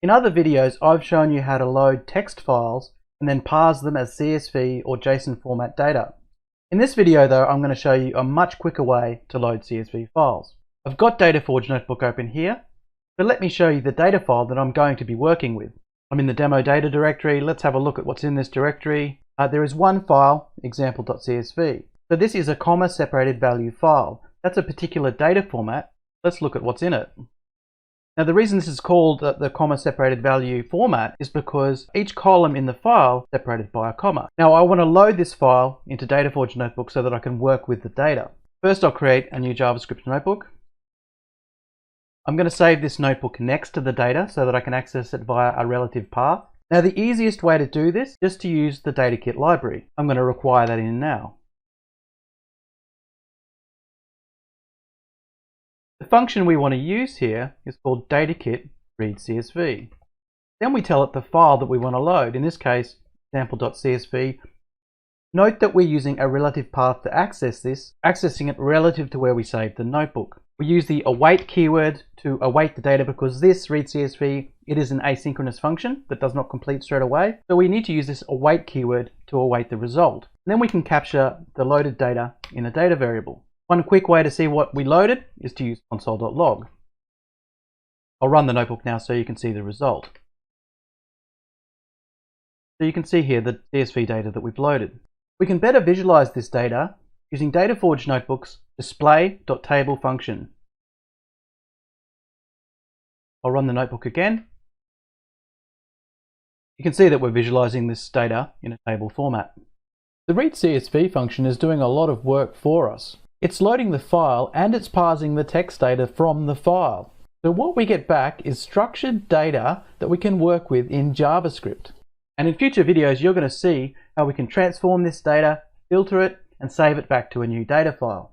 In other videos, I've shown you how to load text files and then parse them as CSV or JSON format data. In this video though, I'm going to show you a much quicker way to load CSV files. I've got DataForge Notebook open here, but let me show you the data file that I'm going to be working with. I'm in the demo data directory. Let's have a look at what's in this directory. There is one file, example.csv. So this is a comma separated value file. That's a particular data format. Let's look at what's in it. Now the reason this is called the comma separated value format is because each column in the file is separated by a comma. Now I want to load this file into DataForge Notebook so that I can work with the data. First I'll create a new JavaScript notebook. I'm going to save this notebook next to the data so that I can access it via a relative path. Now the easiest way to do this is to use the datakit library. I'm going to require that in now. The function we want to use here is called datakit read CSV. Then we tell it the file that we want to load, in this case example.csv. Note that we're using a relative path to access this, accessing it relative to where we saved the notebook. We use the await keyword to await the data because this read CSV, it is an asynchronous function that does not complete straight away. So we need to use this await keyword to await the result. And then we can capture the loaded data in a data variable. One quick way to see what we loaded is to use console.log. I'll run the notebook now so you can see the result. So you can see here the CSV data that we've loaded. We can better visualize this data using DataForge Notebook's display.table function. I'll run the notebook again. You can see that we're visualizing this data in a table format. The read CSV function is doing a lot of work for us. It's loading the file and it's parsing the text data from the file. So what we get back is structured data that we can work with in JavaScript. And in future videos, you're going to see how we can transform this data, filter it, and save it back to a new data file.